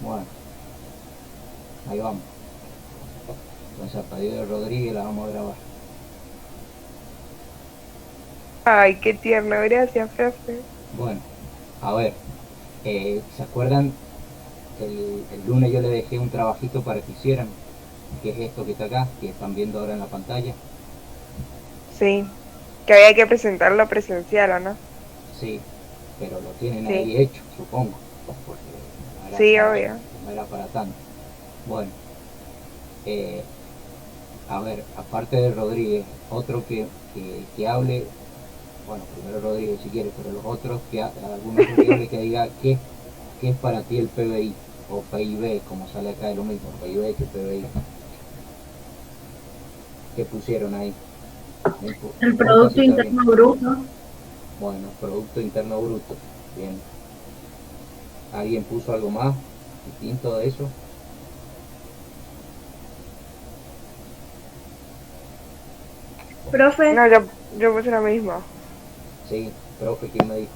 Bueno, ahí vamos. Entonces a pedido de Rodríguez la vamos a grabar. Ay, qué tierno, gracias, profe. Bueno, a ver, ¿se acuerdan? El lunes yo les dejé un trabajito para que hicieran, que es esto que está acá, que están viendo ahora en la pantalla. Sí, que había que presentarlo presencial, ¿o no? Sí, pero lo tienen Sí, ahí hecho, supongo, porque sí, obvio. no era para tanto. Bueno, eh, a ver, aparte de Rodríguez, otro que hable, bueno, primero Rodríguez si quiere, pero los otros, algún otro que hable que diga qué es para ti el PBI o PIB, como sale acá de lo mismo, PIB que PBI. ¿Qué pusieron ahí? No, no El importa si Producto está bien. Interno Bruto. Bueno, Producto Interno Bruto. Bien. ¿Alguien puso algo más distinto de eso? Profe, No, yo puse lo mismo. Sí, profe, ¿quién me dijo?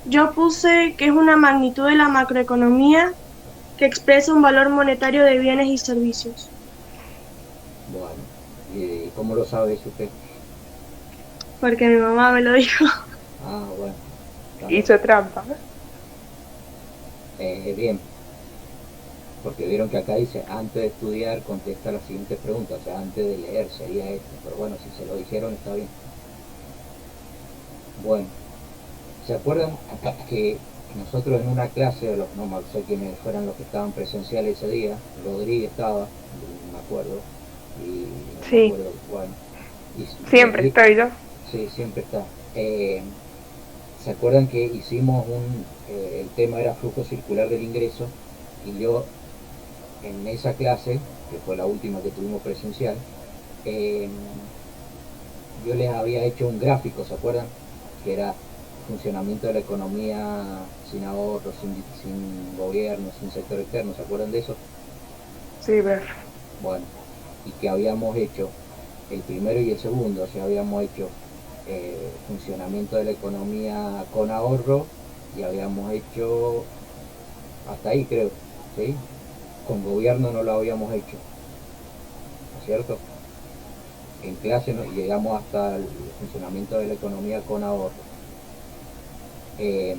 yo puse que es una magnitud de la macroeconomía que expresa un valor monetario de bienes y servicios. Bueno, ¿y cómo lo sabe eso usted? Porque mi mamá me lo dijo. Ah, bueno, está bien. Hizo trampa. Bien, porque vieron que acá dice antes de estudiar contesta las siguientes preguntas, o sea, antes de leer sería esto, pero bueno, si se lo dijeron está bien. Bueno, ¿se acuerdan que nosotros en una clase, no sé quiénes fueran los que estaban presenciales ese día, Rodríguez estaba, no me acuerdo, y no me Sí, acuerdo, bueno, y siempre ahí, estoy yo. sí, siempre está. ¿Se acuerdan que hicimos el tema era flujo circular del ingreso? Y yo en esa clase, que fue la última que tuvimos presencial, eh, yo les había hecho un gráfico, ¿se acuerdan? Que era funcionamiento de la economía sin ahorro, sin gobierno, sin sector externo, ¿se acuerdan de eso? Sí, profe. Bueno, y que habíamos hecho el primero y el segundo, o sea, habíamos hecho funcionamiento de la economía con ahorro y habíamos hecho hasta ahí creo, ¿sí? Con gobierno no lo habíamos hecho, ¿no es cierto? En clase llegamos hasta el funcionamiento de la economía con ahorro. Eh,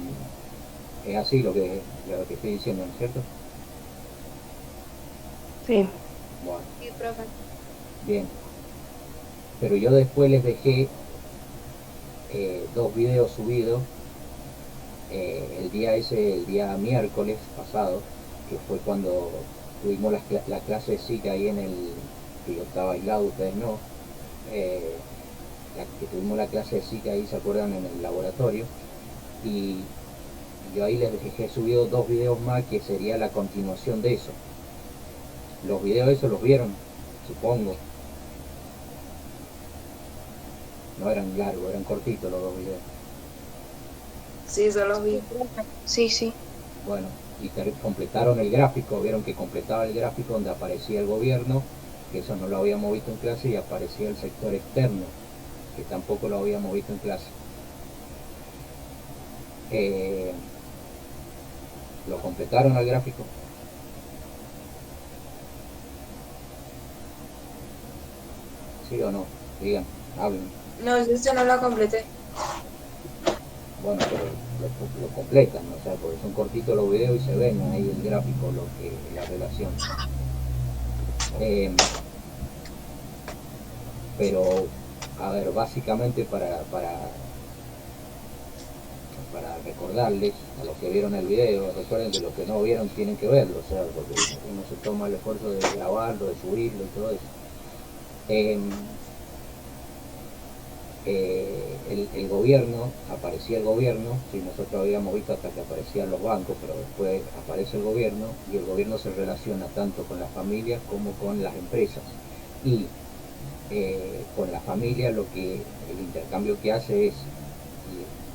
es así lo que estoy diciendo, ¿no es cierto? Sí. Bueno, Sí, profe. bien. Pero yo después les dejé dos videos subidos el día miércoles pasado, que fue cuando tuvimos la clase de SIC ahí que yo estaba aislado, ustedes no, eh, que tuvimos la clase de SIC ahí, ¿se acuerdan? En el laboratorio, y yo ahí les dejé subido dos videos más que sería la continuación de eso. Los videos esos los vieron, supongo, no eran largos, eran cortitos los dos videos. Sí, solo vi. Sí, sí. Bueno, y completaron el gráfico, vieron que completaba el gráfico donde aparecía el gobierno, que eso no lo habíamos visto en clase, y aparecía el sector externo, que tampoco lo habíamos visto en clase. Eh, ¿Lo completaron al gráfico? ¿Sí o no? Digan, hablen. No, yo ese no lo completé. Bueno, pero lo completan, o sea, porque son cortitos los videos y se ven ahí el gráfico, la relación. Eh, pero, a ver, básicamente para recordarles a los que vieron el video, recuerden que los que no vieron tienen que verlo, o sea, porque uno se toma el esfuerzo de grabarlo, de subirlo y todo eso. Eh, el gobierno, aparecía el gobierno, si nosotros habíamos visto hasta que aparecían los bancos, pero después aparece el gobierno y el gobierno se relaciona tanto con las familias como con las empresas. Y con la familia el intercambio que hace es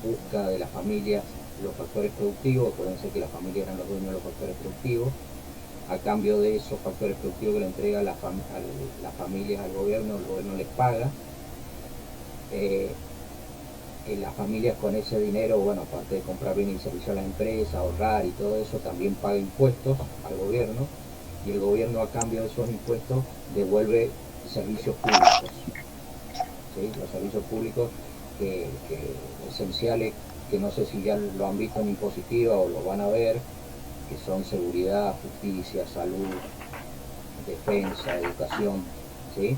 busca de las familias los factores productivos, acuérdense que las familias eran los dueños de los factores productivos, a cambio de esos factores productivos que le entrega las familias al gobierno, el gobierno les paga, eh, las familias con ese dinero, bueno, aparte de comprar bienes y servicios a las empresas, ahorrar y todo eso, también paga impuestos al gobierno, y el gobierno a cambio de esos impuestos devuelve servicios públicos, ¿sí? Los servicios públicos esenciales, que no sé si ya lo han visto en Impositiva o lo van a ver, que son seguridad, justicia, salud, defensa, educación, ¿sí?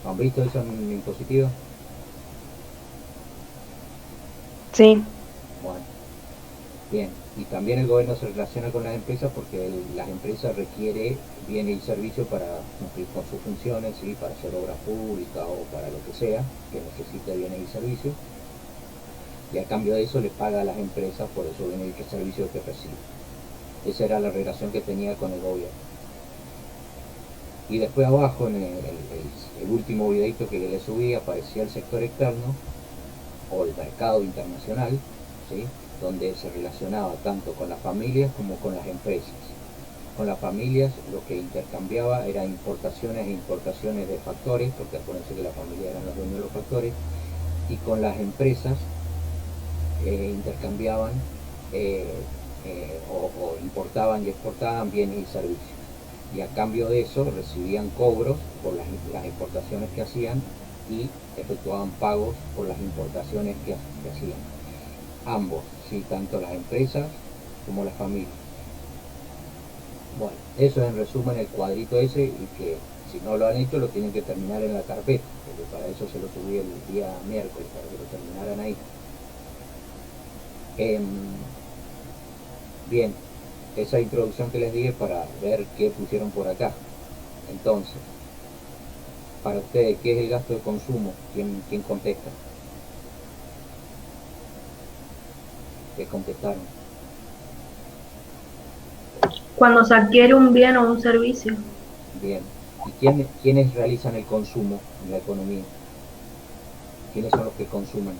¿Han visto eso en Impositiva? Sí, Bueno, bien. Y también el gobierno se relaciona con las empresas porque las empresas requieren bienes y servicios para cumplir con sus funciones, ¿sí? Para hacer obra pública o para lo que sea, que necesite bienes y servicios. Y a cambio de eso le paga a las empresas por esos bienes y servicios que reciben. Esa era la relación que tenía con el gobierno. Y después abajo, en el último videito que le subí, aparecía el sector externo o el mercado internacional, ¿sí? Donde se relacionaba tanto con las familias como con las empresas. Con las familias lo que intercambiaba era importaciones e importaciones de factores, porque acuérdense que las familias eran los dueños de los factores, y con las empresas intercambiaban o importaban y exportaban bienes y servicios. Y a cambio de eso recibían cobros por las importaciones que hacían y efectuaban pagos por las importaciones que hacían. Ambos, ¿sí? Tanto las empresas como las familias. Bueno, eso es en resumen el cuadrito ese, y que si no lo han hecho lo tienen que terminar en la carpeta, porque para eso se lo subí el día miércoles, para que lo terminaran ahí. Bien, esa introducción que les dije para ver qué pusieron por acá. Entonces, para ustedes, ¿qué es el gasto de consumo? ¿Quién contesta? ¿Qué contestaron? Cuando se adquiere un bien o un servicio. Bien. ¿Y quiénes realizan el consumo en la economía? ¿Quiénes son los que consumen?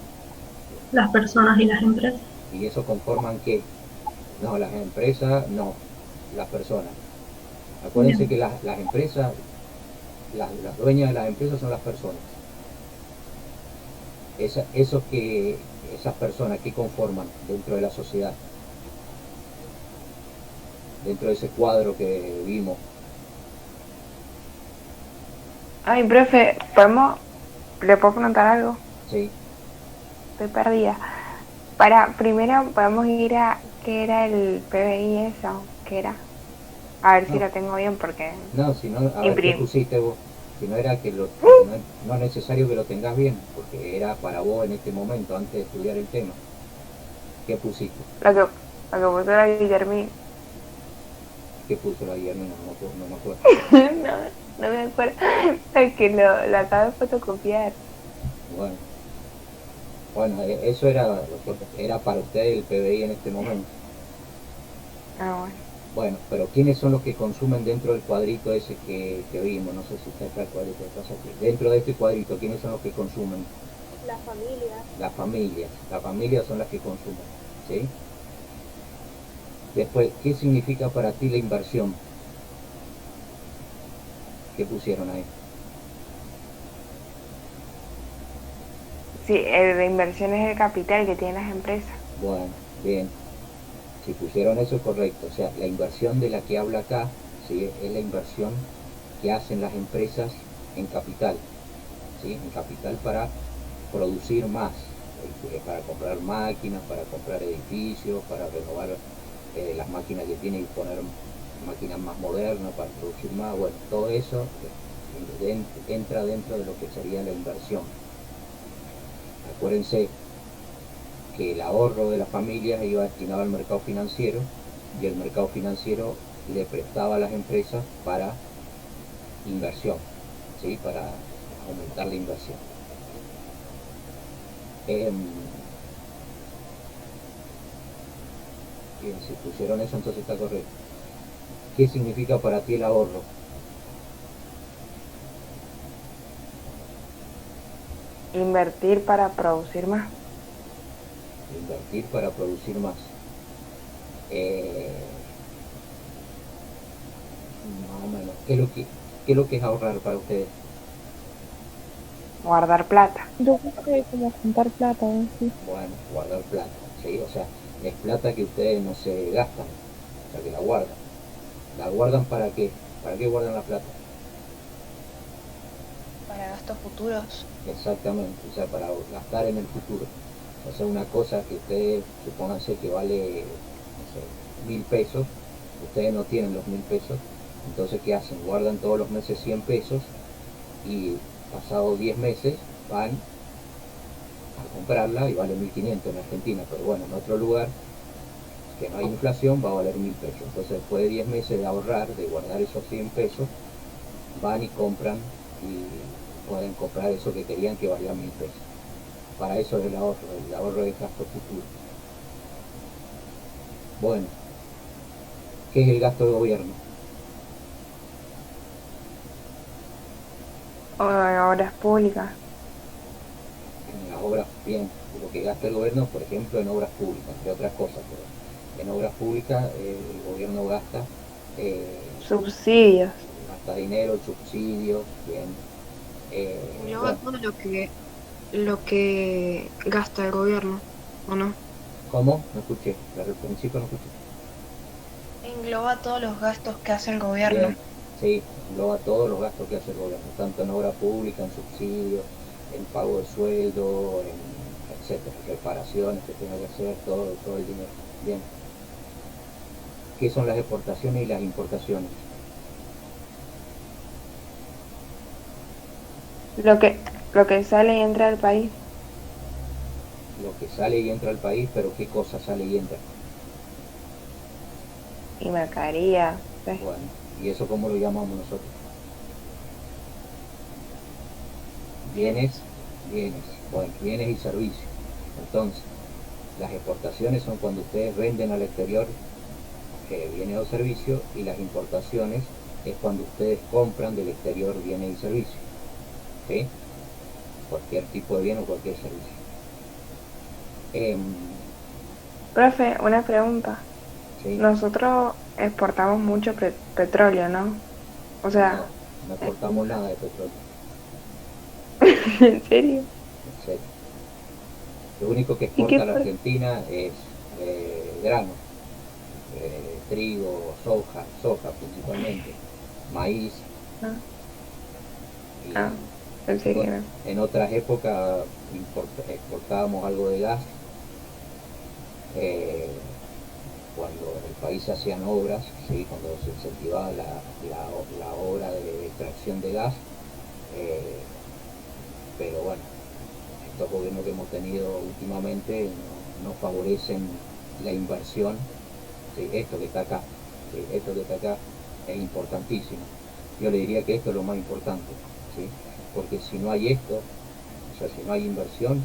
Las personas y las empresas. ¿Y eso conforman qué? No, las empresas, no, las personas. Acuérdense que las empresas, las dueñas de las empresas son las personas. Esas personas que conforman dentro de la sociedad, dentro de ese cuadro que vimos. ay, profe, ¿le puedo preguntar algo? Sí, Estoy perdida. Primero podemos ir a qué era el PBI eso, qué era. A ver si no, lo tengo bien porque no, si no, a ver qué pusiste vos. Si no era que no es necesario que lo tengas bien, porque era para vos en este momento, antes de estudiar el tema. ¿Qué pusiste? lo que puso la Guillermina. ¿Qué puso la Guillermina? No me acuerdo. No me acuerdo. Es que lo acabo de fotocopiar. Bueno, eso era para ustedes el PBI en este momento. Ah, bueno. Bueno, pero ¿quiénes son los que consumen dentro del cuadrito ese que vimos? No sé si está acá el cuadrito que pasa aquí. Dentro de este cuadrito, ¿quiénes son los que consumen? Las familias. Las familias son las que consumen, ¿sí? Después, ¿qué significa para ti la inversión? ¿Qué pusieron ahí? Sí, el de inversión es el capital que tienen las empresas. Bueno, bien. Si pusieron eso, correcto. O sea, la inversión de la que habla acá, ¿sí? Es la inversión que hacen las empresas en capital, ¿sí? En capital para producir más, para comprar máquinas, para comprar edificios, para renovar las máquinas que tienen y poner máquinas más modernas para producir más. Bueno, todo eso entra dentro de lo que sería la inversión. Acuérdense que el ahorro de las familias iba destinado al mercado financiero, y el mercado financiero le prestaba a las empresas para inversión, ¿sí? Para aumentar la inversión. Bien, si pusieron eso, entonces está correcto. ¿Qué significa para ti el ahorro? Invertir para producir más. Invertir para producir más. Más o menos. ¿Qué es lo que es ahorrar para ustedes? guardar plata. Yo puse como juntar plata, ¿no? Sí. Bueno, guardar plata, ¿sí? O sea, es plata que ustedes no se gastan, o sea, que la guardan. ¿La guardan para qué? ¿Para qué guardan la plata? Para gastos futuros. Exactamente, o sea, para gastar en el futuro. O sea, una cosa que ustedes, supónganse que vale, no sé, 1.000 pesos, ustedes no tienen los 1.000 pesos, entonces ¿qué hacen? Guardan todos los meses 100 pesos y pasados 10 meses van a comprarla y vale 1.500 en Argentina, pero bueno, en otro lugar que no hay inflación va a valer 1.000 pesos. Entonces después de 10 meses de ahorrar, de guardar esos 100 pesos, van y compran y pueden comprar eso que querían que valía 1.000 pesos. Para eso es el ahorro de gasto futuro. Bueno, ¿qué es el gasto del gobierno? O en obras públicas. En las obras, bien, lo que gasta el gobierno, por ejemplo, en obras públicas, entre otras cosas, pero en obras públicas el gobierno gasta, eh, Subsidios. gasta dinero, subsidios, bien. Engloba Bueno, todo lo que gasta el gobierno, ¿o no? ¿cómo? No escuché, al principio no escuché. Engloba todos los gastos que hace el gobierno. Bien, sí, engloba todos los gastos que hace el gobierno, tanto en obra pública, en subsidios, en pago de sueldo, en etcétera, reparaciones que tenga que hacer, todo el dinero. Bien. ¿Qué son las exportaciones y las importaciones? Lo que, lo que sale y entra al país. Lo que sale y entra al país, pero ¿qué cosa sale y entra? Y mercadería. ¿Sí? Bueno, ¿y eso cómo lo llamamos nosotros? Bienes, bienes, bueno, bienes y servicios. Entonces, las exportaciones son cuando ustedes venden al exterior bienes o servicios, y las importaciones es cuando ustedes compran del exterior bienes y servicios. ¿Sí? Cualquier tipo de bien o cualquier servicio. Profe, una pregunta. ¿Sí? Nosotros exportamos mucho petróleo, ¿no? O sea, No exportamos nada de petróleo, ¿en serio? etc. Lo único que ¿Y qué? exporta la Argentina es grano, trigo, soja principalmente, maíz, Ah, y ah, pensé que no. en otras épocas exportábamos algo de gas, eh, cuando en el país se hacían obras, ¿sí? Cuando se incentivaba la obra de extracción de gas, eh, pero bueno, estos gobiernos que hemos tenido últimamente no favorecen la inversión. ¿Sí? Esto que está acá, ¿sí? Esto que está acá es importantísimo. Yo le diría que esto es lo más importante, ¿sí? Porque si no hay esto, o sea, si no hay inversión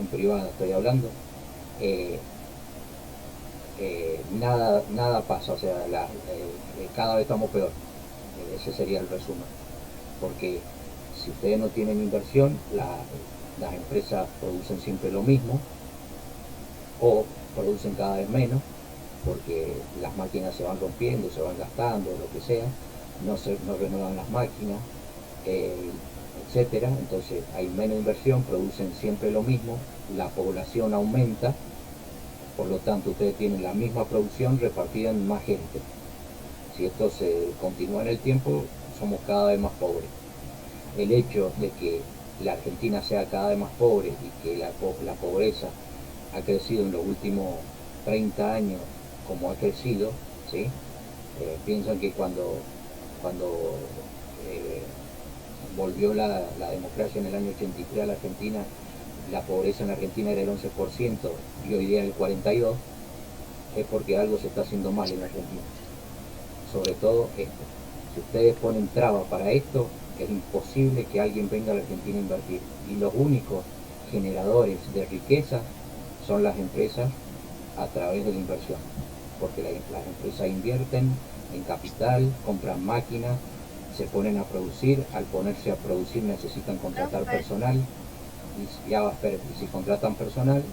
privada estoy hablando, eh, nada pasa, o sea, cada vez estamos peor. Ese sería el resumen. Porque si ustedes no tienen inversión, las empresas producen siempre lo mismo o producen cada vez menos, porque las máquinas se van rompiendo, se van gastando, lo que sea, no renuevan las máquinas, eh, etcétera. Entonces hay menos inversión, producen siempre lo mismo, la población aumenta, por lo tanto ustedes tienen la misma producción repartida en más gente. Si esto se continúa en el tiempo, somos cada vez más pobres. El hecho de que la Argentina sea cada vez más pobre y que la pobreza ha crecido en los últimos 30 años como ha crecido, ¿sí? Piensan que cuando volvió la democracia en el año 83 a la Argentina, la pobreza en la Argentina era el 11% y hoy día el 42%, es porque algo se está haciendo mal en la Argentina. Sobre todo esto. Si ustedes ponen trabas para esto, es imposible que alguien venga a la Argentina a invertir. Y los únicos generadores de riqueza son las empresas a través de la inversión. Porque las empresas invierten en capital, compran máquinas, se ponen a producir. Al ponerse a producir necesitan contratar personal. Y si contratan personal,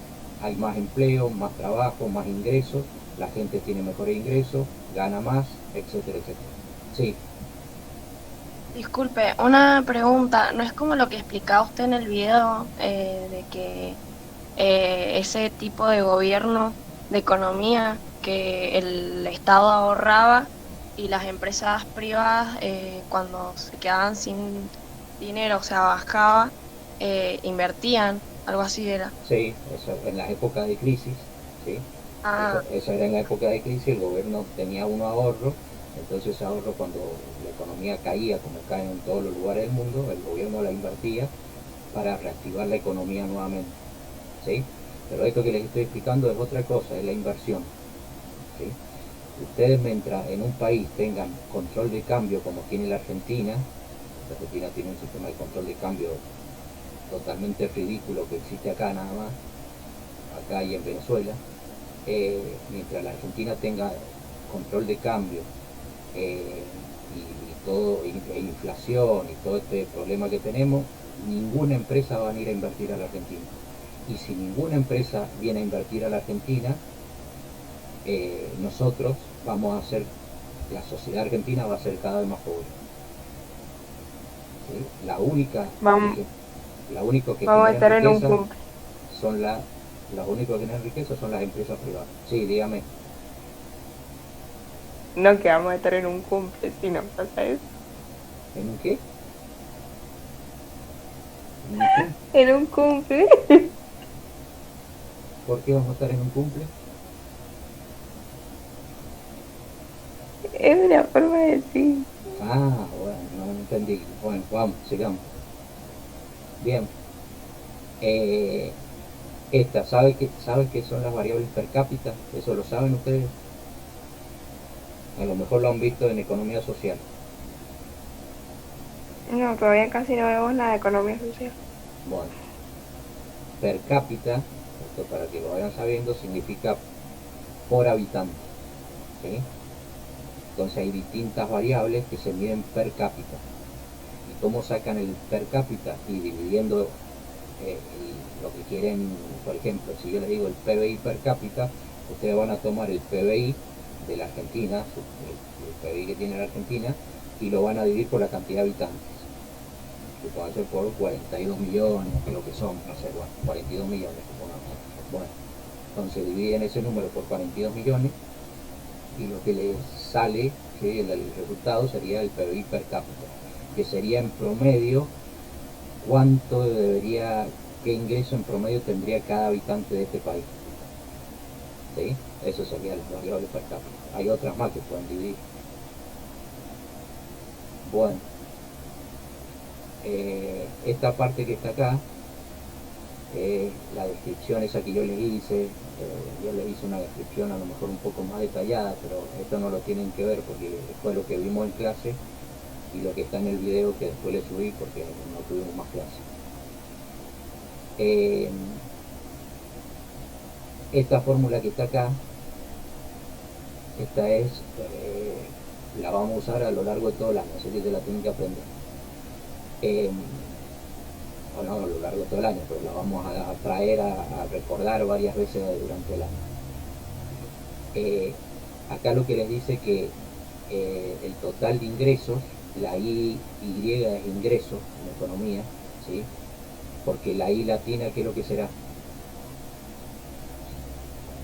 hay más empleo, más trabajo, más ingresos, la gente tiene mejores ingresos, gana más, etcétera, etcétera. Sí. Disculpe, una pregunta. ¿No es como lo que explicaba usted en el video de que ese tipo de gobierno, de economía, que el Estado ahorraba y las empresas privadas cuando se quedaban sin dinero, o sea, bajaba, invertían, algo así era? Sí, eso en las épocas de crisis, ¿sí? Ah, Eso era en la época de crisis, el gobierno tenía un ahorro, entonces ese ahorro cuando la economía caía, como cae en todos los lugares del mundo, el gobierno la invertía para reactivar la economía nuevamente, ¿sí? Pero esto que les estoy explicando es otra cosa, es la inversión, ¿sí? Ustedes mientras en un país tengan control de cambio como tiene la Argentina tiene un sistema de control de cambio totalmente ridículo que existe acá nada más, acá y en Venezuela, mientras la Argentina tenga control de cambio y todo, e inflación y todo este problema que tenemos, ninguna empresa va a ir a invertir a la Argentina. Y si ninguna empresa viene a invertir a la Argentina, nosotros vamos a ser, la sociedad argentina va a ser cada vez más pobre. ¿Sí? Vamos, La única que vamos a genera estar en un riqueza cumple. son las únicas que generan riqueza son las empresas privadas. Sí, dígame. No que vamos a estar en un cumple si no pasa eso. ¿En un qué? ¿En un cumple? En un cumple. ¿Por qué vamos a estar en un cumple? Es una forma de decir. Ah, bueno, no entendí. Bueno, vamos, sigamos. Bien. Eh, ¿sabe qué son las variables per cápita? ¿Eso lo saben ustedes? A lo mejor lo han visto en economía social. No, todavía casi no vemos la de economía social. Bueno, per cápita, esto para que lo vayan sabiendo, significa por habitante. ¿Sí? Entonces hay distintas variables que se miden per cápita. ¿Y cómo sacan el per cápita? Y dividiendo lo que quieren, por ejemplo, si yo les digo el PBI per cápita, ustedes van a tomar el PBI de la Argentina, el PBI que tiene la Argentina, y lo van a dividir por la cantidad de habitantes, que puede ser por 42 millones, que lo que son, no sé, bueno, 42 millones, supongamos. Bueno, entonces dividen ese número por 42 millones y lo que les sale, ¿sí? El resultado sería el PBI per cápita, que sería en promedio cuánto debería, qué ingreso en promedio tendría cada habitante de este país. ¿Sí? Eso sería la variable per cápita. Hay otras más que pueden dividir. Bueno, esta parte que está acá, la descripción esa que yo les hice, yo les hice una descripción a lo mejor un poco más detallada, pero esto no lo tienen que ver porque fue lo que vimos en clase y lo que está en el video que después le subí porque no tuvimos más clase. Esta fórmula que está acá, esta es, la vamos a usar a lo largo de todo el año, así que se la tienen que aprender. O no a lo largo de todo el año, pero la vamos a traer a recordar varias veces durante el año. Acá lo que les dice que el total de ingresos, la Y es ingreso en economía, ¿sí? Porque la I latina, ¿qué es lo que será?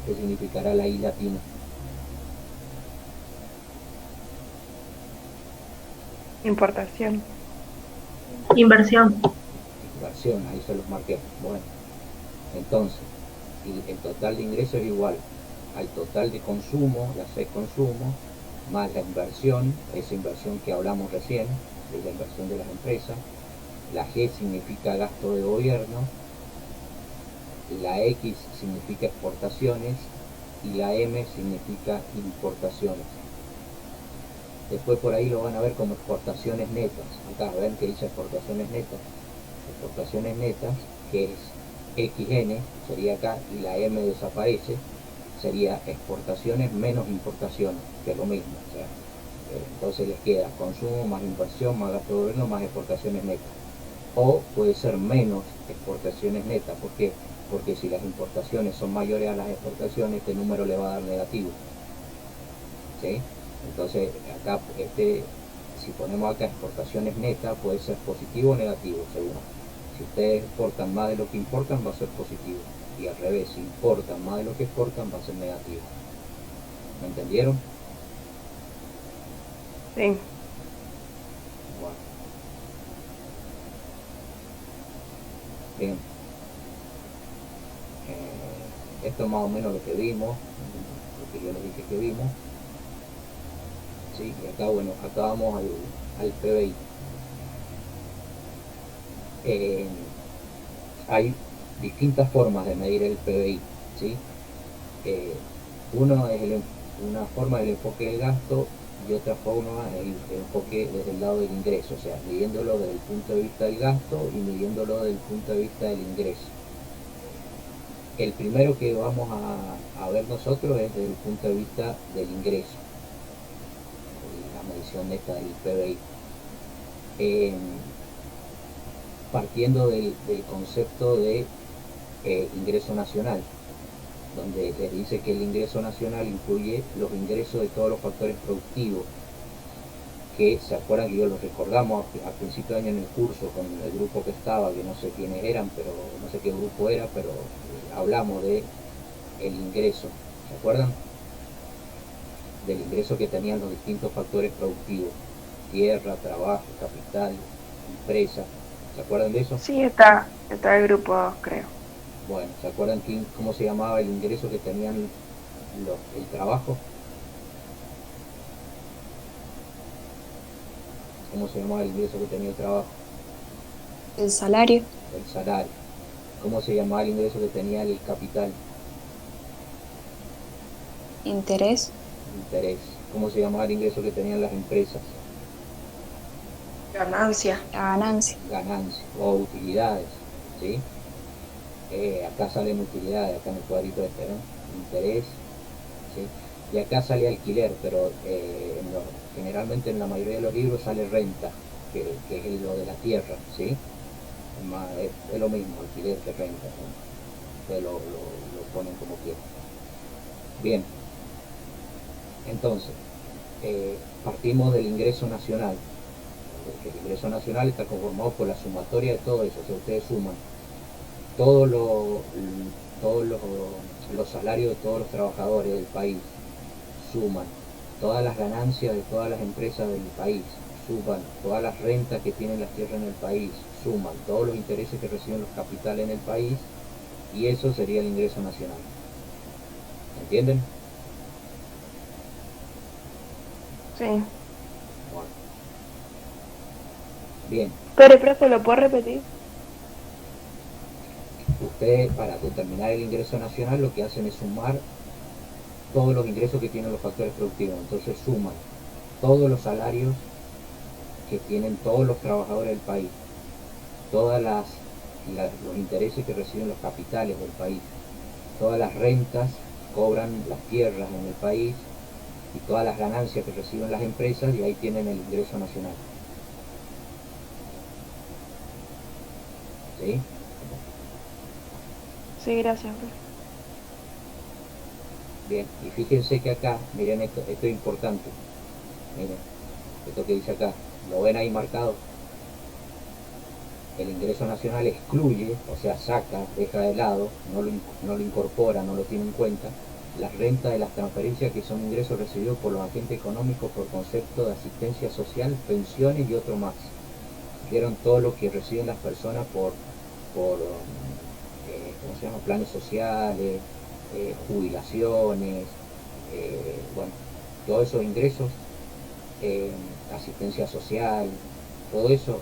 ¿Qué significará la I latina? Importación. Inversión. Inversión, ahí se los marqué. Bueno, entonces, el total de ingresos es igual al total de consumo, la C consumo, más la inversión, esa inversión que hablamos recién, de la inversión de las empresas. La G significa gasto de gobierno, la X significa exportaciones y la M significa importaciones. Después por ahí lo van a ver como exportaciones netas. Acá ven que dice exportaciones netas. Exportaciones netas, que es XN, sería acá, y la M desaparece, sería exportaciones menos importaciones, que es lo mismo. O sea, entonces les queda consumo más inversión más gasto de gobierno más exportaciones netas. O puede ser menos exportaciones netas. ¿Por qué? Porque si las importaciones son mayores a las exportaciones, este número le va a dar negativo. ¿Sí? Entonces acá si ponemos acá exportaciones netas, puede ser positivo o negativo, según. Si ustedes exportan más de lo que importan, va a ser positivo. Y al revés, si importan más de lo que exportan, va a ser negativo. ¿Me entendieron? Sí. Bueno. Bien. Esto es más o menos lo que vimos, lo que yo les dije que vimos. Sí, y acá, bueno, acá vamos al PBI. Hay distintas formas de medir el PBI, ¿sí? Uno es una forma del enfoque del gasto y otra forma el enfoque desde el lado del ingreso, o sea, midiéndolo desde el punto de vista del gasto y midiéndolo desde el punto de vista del ingreso. El primero que vamos a ver nosotros es desde el punto de vista del ingreso, la medición esta del PBI. Partiendo del concepto de ingreso nacional, donde les dice que el ingreso nacional incluye los ingresos de todos los factores productivos, que se acuerdan que yo los recordamos a principio de año en el curso con el grupo que estaba, que no sé quiénes eran, pero no sé qué grupo era, pero hablamos de el ingreso, ¿se acuerdan? Del ingreso que tenían los distintos factores productivos, tierra, trabajo, capital, empresa, ¿se acuerdan de eso? Sí, está el grupo 2, creo. Bueno, ¿se acuerdan cómo se llamaba el ingreso que tenían el trabajo? ¿Cómo se llamaba el ingreso que tenía el trabajo? El salario. El salario. ¿Cómo se llamaba el ingreso que tenía el capital? Interés. Interés. ¿Cómo se llamaba el ingreso que tenían las empresas? Ganancia. La ganancia. Ganancias o utilidades, ¿sí? Acá salen utilidades, acá en el cuadrito este, ¿no? Interés, ¿sí? Y acá sale alquiler, pero generalmente en la mayoría de los libros sale renta, que es lo de la tierra, ¿sí? Es lo mismo, alquiler que renta, ¿no? Ustedes lo ponen como quieran. Bien, entonces, partimos del ingreso nacional. El ingreso nacional está conformado por la sumatoria de todo eso, o sea, ustedes suman todos los salarios de todos los trabajadores del país, suman todas las ganancias de todas las empresas del país, suman todas las rentas que tienen las tierras en el país, suman todos los intereses que reciben los capitales en el país, y eso sería el ingreso nacional. ¿Entienden? Sí. Bueno. Bien. Pero, profe, ¿lo puedo repetir? Ustedes, para determinar el ingreso nacional, lo que hacen es sumar todos los ingresos que tienen los factores productivos. Entonces suman todos los salarios que tienen todos los trabajadores del país, todas los intereses que reciben los capitales del país, todas las rentas que cobran las tierras en el país y todas las ganancias que reciben las empresas, y ahí tienen el ingreso nacional. ¿Sí? Sí, gracias, profe. Bien, y fíjense que acá, miren esto es importante, miren, esto que dice acá, ¿lo ven ahí marcado? El ingreso nacional excluye, o sea, saca, deja de lado, no lo incorpora, no lo tiene en cuenta, las rentas de las transferencias, que son ingresos recibidos por los agentes económicos por concepto de asistencia social, pensiones y otro más. Vieron todo lo que reciben las personas por ¿cómo se llama? Planes sociales, jubilaciones, bueno, todos esos ingresos, asistencia social, todo eso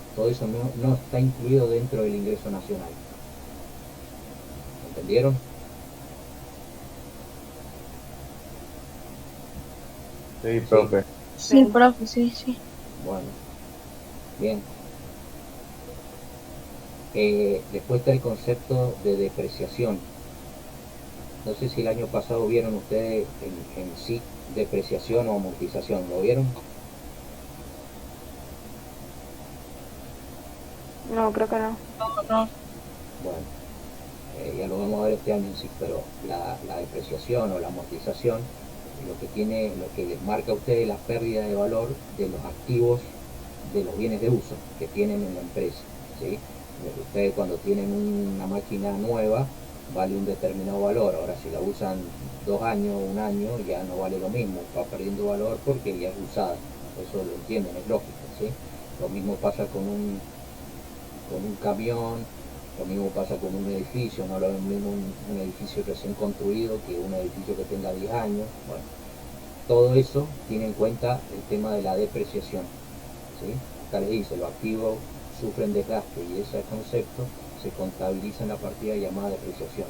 no está incluido dentro del ingreso nacional. ¿Entendieron? Sí, profe. Sí, profe, sí, sí. Bueno, bien. Después está el concepto de depreciación. No sé si el año pasado vieron ustedes en sí depreciación o amortización, ¿lo vieron? No, creo que no. Bueno, ya lo vamos a ver este año en sí, pero la depreciación o la amortización lo que les marca a ustedes la pérdida de valor de los activos de los bienes de uso que tienen en la empresa, ¿sí? Ustedes cuando tienen una máquina nueva vale un determinado valor, ahora si la usan 2 años, 1 año, ya no vale lo mismo, va perdiendo valor porque ya es usada, eso lo entienden, es lógico, ¿sí? Lo mismo pasa con un camión, lo mismo pasa con un edificio, no lo mismo un edificio recién construido que un edificio que tenga 10 años, bueno, todo eso tiene en cuenta el tema de la depreciación, ¿sí? Acá les dice, los activos sufren desgaste y ese concepto se contabiliza en la partida llamada depreciación,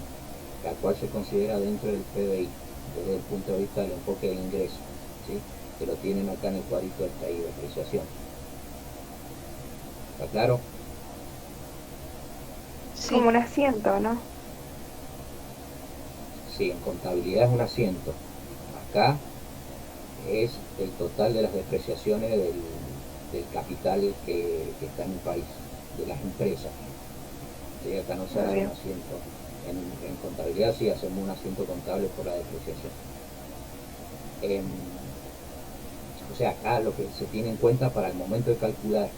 la cual se considera dentro del PBI, desde el punto de vista del enfoque del ingreso, ¿sí? Que lo tienen acá en el cuadrito de esta ahí, depreciación. ¿Está claro? Sí. Como un asiento, ¿no? Sí, en contabilidad es un asiento. Acá es el total de las depreciaciones del capital que está en el país, de las empresas. ¿Sí? Acá no se hace un asiento. En contabilidad sí hacemos un asiento contable por la depreciación. O sea, acá lo que se tiene en cuenta para el momento de calcular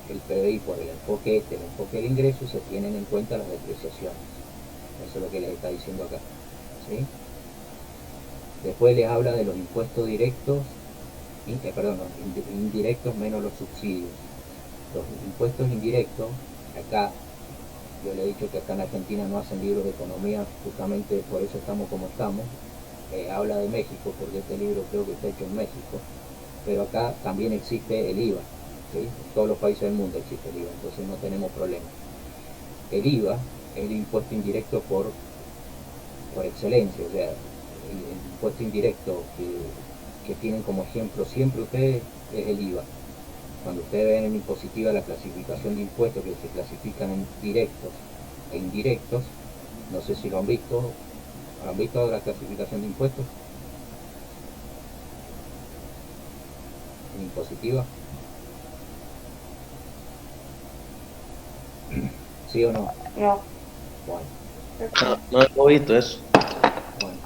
el PBI por el enfoque del ingreso, se tienen en cuenta las depreciaciones. Eso es lo que les está diciendo acá, ¿sí? Después les habla de los impuestos directos, indirectos menos los subsidios. Los impuestos indirectos, acá, yo le he dicho que acá en Argentina no hacen libros de economía, justamente por eso estamos como estamos. Habla de México, porque este libro creo que está hecho en México, pero acá también existe el IVA, ¿sí? En todos los países del mundo existe el IVA, entonces no tenemos problema. El IVA es el impuesto indirecto por excelencia, o sea, el impuesto indirecto que tienen como ejemplo siempre ustedes es el IVA. Cuando ustedes ven en impositiva la clasificación de impuestos que se clasifican en directos e indirectos, no sé si lo han visto la clasificación de impuestos en impositiva. ¿Sí o no? No. Bueno, No hemos visto eso. bueno,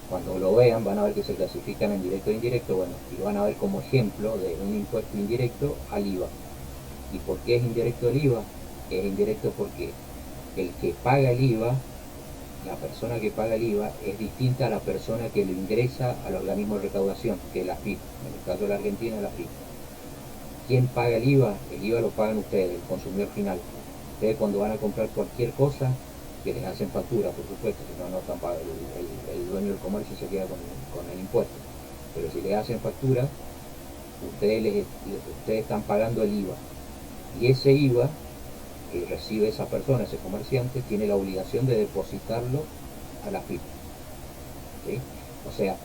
cuando lo vean van a ver que se clasifican en directo e indirecto, bueno, y van a ver como ejemplo de un impuesto indirecto al IVA. ¿Y por qué es indirecto el IVA? Es indirecto porque el que paga el IVA, la persona que paga el IVA, es distinta a la persona que lo ingresa al organismo de recaudación, que es la FIP, en el caso de la Argentina, la FIP. ¿Quién paga el IVA? El IVA lo pagan ustedes, el consumidor final. Ustedes cuando van a comprar cualquier cosa, que les hacen factura, por supuesto, si no, no están pagando, el dueño del comercio se queda con el impuesto. Pero si les hacen factura, ustedes están pagando el IVA. Y ese IVA que recibe esa persona, ese comerciante, tiene la obligación de depositarlo a la FIP, ¿sí? O sea,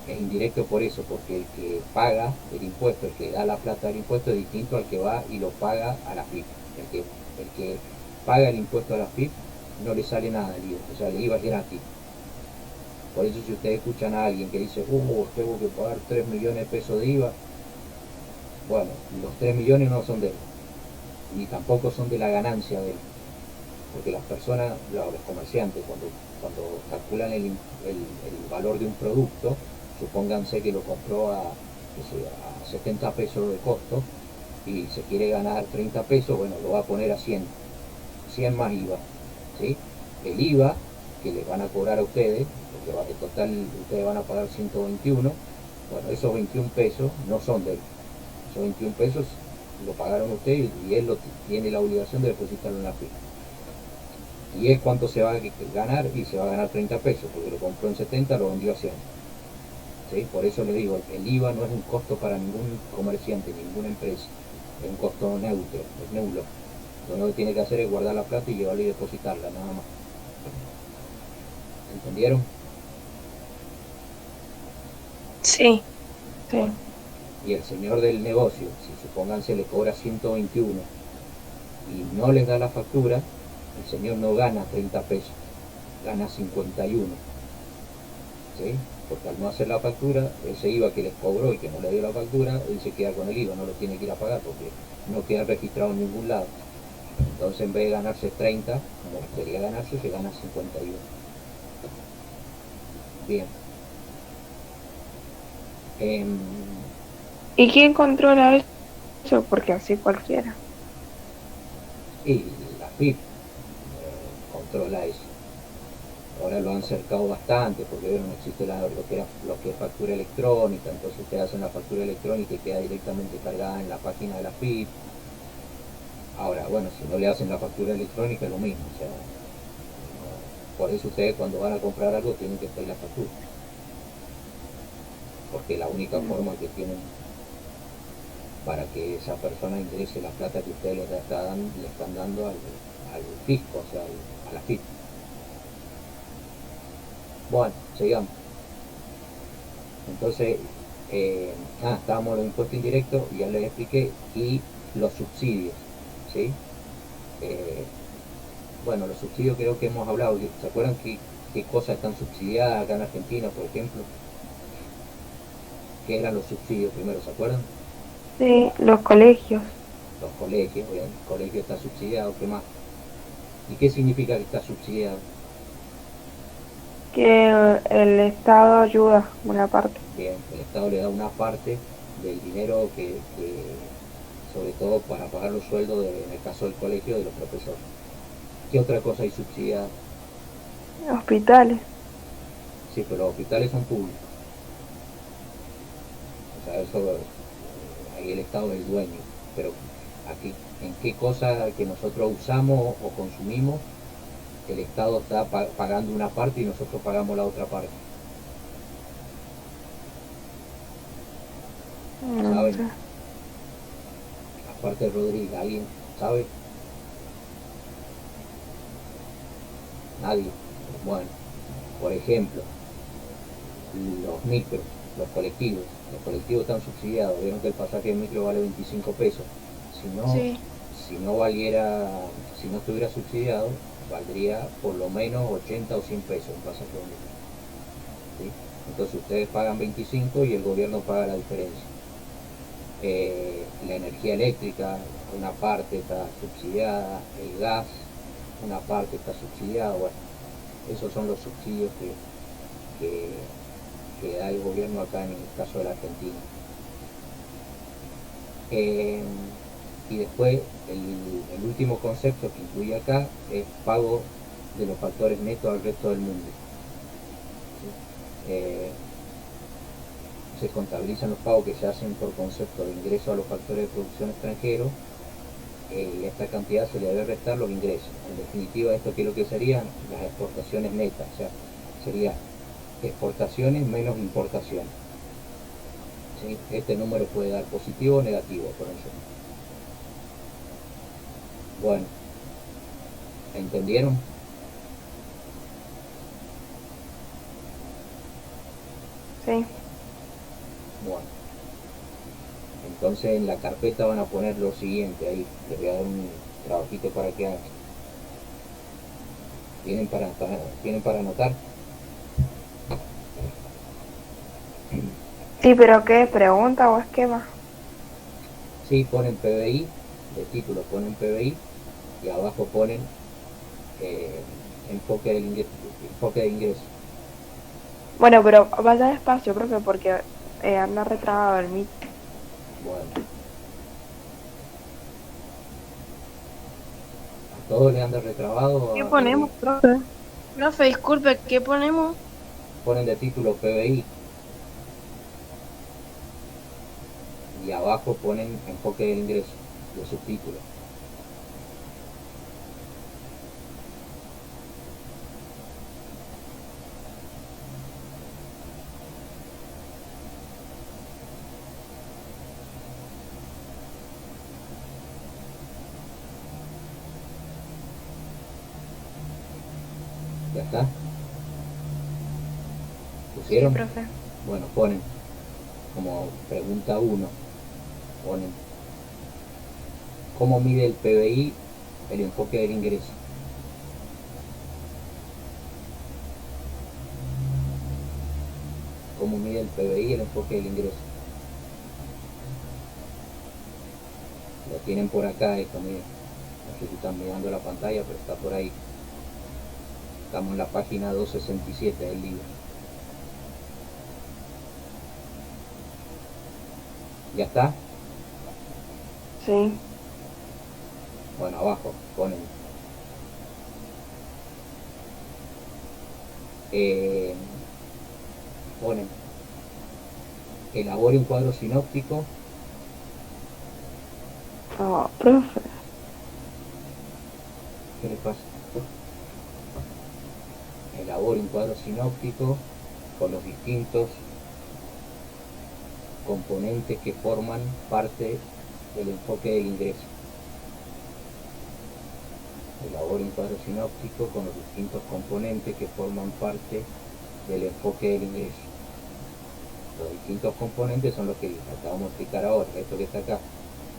es indirecto por eso, porque el que paga el impuesto, el que da la plata del impuesto, es distinto al que va y lo paga a la FIP. El que paga el impuesto a la FIP no le sale nada del IVA, o sea, el IVA es gratis. Por eso si ustedes escuchan a alguien que dice, tengo que pagar 3 millones de pesos de IVA, bueno, los 3 millones no son de él, ni tampoco son de la ganancia de él, porque las personas, los comerciantes, cuando calculan el valor de un producto, supónganse que lo compró a 70 pesos de costo y se quiere ganar 30 pesos, bueno, lo va a poner a 100 más IVA, ¿sí? El IVA que les van a cobrar a ustedes, porque en total ustedes van a pagar 121, bueno, esos 21 pesos no son de él, esos 21 pesos lo pagaron ustedes y él tiene la obligación de depositarlo en la FIP. Y es cuánto se va a ganar, y se va a ganar 30 pesos, porque lo compró en 70, lo vendió a 100. ¿Sí? Por eso le digo, el IVA no es un costo para ningún comerciante, ninguna empresa, es un costo neutro, es nulo. Lo único que tiene que hacer es guardar la plata y llevarla y depositarla, nada más. ¿Entendieron? Sí. Bueno, y el señor del negocio, si supónganse le cobra 121 y no les da la factura, el señor no gana 30 pesos, gana 51, ¿sí? Porque al no hacer la factura, ese IVA que les cobró y que no le dio la factura, él se queda con el IVA, no lo tiene que ir a pagar porque no queda registrado en ningún lado. Entonces en vez de ganarse 30, como quería ganarse, se gana 51. Bien. ¿Y quién controla eso? eso, porque así cualquiera. Y la FIP controla eso. Ahora lo han cercado bastante porque no existe lo que es factura electrónica, entonces ustedes hacen la factura electrónica y queda directamente cargada en la página de la FIP. Ahora, bueno, si no le hacen la factura electrónica es lo mismo, o sea, por eso ustedes cuando van a comprar algo tienen que pedir la factura, porque es la única forma que tienen para que esa persona ingrese la plata que ustedes le están dando al fisco, o sea, a la FIP. Bueno, sigamos. Entonces, estábamos en los impuestos indirectos, ya les expliqué, y los subsidios, ¿sí? Bueno, los subsidios creo que hemos hablado. ¿Se acuerdan qué cosas están subsidiadas acá en Argentina, por ejemplo? ¿Qué eran los subsidios primero, se acuerdan? Sí, los colegios. Los colegios, bien, el colegio está subsidiado, ¿qué más? ¿Y qué significa que está subsidiado? Que el Estado ayuda una parte. Bien, el Estado le da una parte del dinero que sobre todo para pagar los sueldos, en el caso del colegio, de los profesores. ¿Qué otra cosa hay subsidiada? Hospitales. Sí, pero los hospitales son públicos. O sea, eso ahí el Estado es el dueño. Pero aquí, ¿en qué cosa que nosotros usamos o consumimos, el Estado está pagando una parte y nosotros pagamos la otra parte? No ¿Saben? sé. Aparte de Rodríguez, ¿alguien sabe? Nadie. Bueno, por ejemplo, los micros, los colectivos están subsidiados. Vieron que el pasaje de micro vale 25 pesos. Sí. Si no estuviera subsidiado, valdría por lo menos 80 o 100 pesos un pasaje de micro, ¿sí? Entonces ustedes pagan 25 y el gobierno paga la diferencia. La energía eléctrica, una parte está subsidiada, el gas, una parte está subsidiada. Bueno, esos son los subsidios que da el gobierno acá en el caso de la Argentina. Y después el último concepto que incluye acá es pago de los factores netos al resto del mundo, ¿sí? Se contabilizan los pagos que se hacen por concepto de ingreso a los factores de producción extranjeros, y a esta cantidad se le debe restar los ingresos. En definitiva, esto que es lo que serían las exportaciones netas, o sea, sería exportaciones menos importaciones, ¿sí? Este número puede dar positivo o negativo, por ejemplo. Bueno, ¿entendieron? Sí. Bueno, entonces en la carpeta van a poner lo siguiente ahí. Les voy a dar un trabajito para que hagan. ¿Tienen para anotar? Sí, pero ¿qué? ¿Pregunta o esquema? Sí, ponen PBI, de título ponen PBI y abajo ponen enfoque de ingreso. Bueno, pero vaya despacio, profe, porque anda retrabado el mic. Bueno. ¿A todos les anda retrabado? ¿Qué ponemos, profe? Profe, disculpe, ¿qué ponemos? Ponen de título PBI y abajo ponen enfoque del ingreso, de subtítulo. ¿Ya está? ¿Pusieron? Sí, profe. Bueno, ponen como pregunta 1, ponen ¿cómo mide el PBI el enfoque del ingreso? ¿Cómo mide el PBI el enfoque del ingreso? Lo tienen por acá esto, miren. No sé si están mirando la pantalla, pero está por ahí. Estamos en la página 267 del libro. ¿Ya está? Sí. Bueno, abajo ponen eh, ponen elabore un cuadro sinóptico. Oh, profe. ¿Qué le pasa? Elabore un cuadro sinóptico con los distintos componentes que forman parte del enfoque del ingreso. Elabore un cuadro sinóptico con los distintos componentes que forman parte del enfoque del ingreso. Los distintos componentes son los que acabamos de explicar ahora, esto que está acá,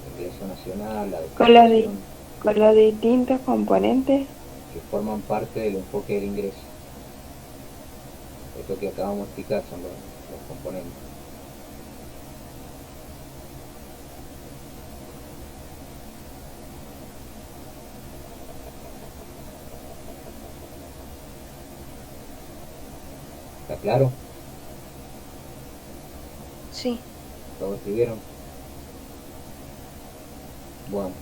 el ingreso nacional, la descontaminación, Con los distintos componentes. que forman parte del enfoque del ingreso. Esto que acabamos de explicar son los componentes. ¿Está claro? Sí. ¿Todos escribieron? Bueno,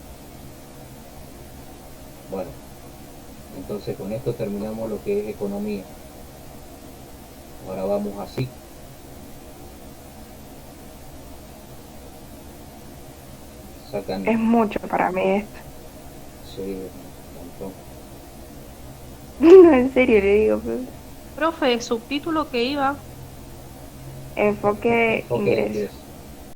entonces con esto terminamos lo que es economía. Ahora vamos así. Sacan, Es mucho para mí esto. sí, un montón. No, en serio le digo, profe. Profe, subtítulo que iba. Enfoque Enfoque de ingreso. ingreso.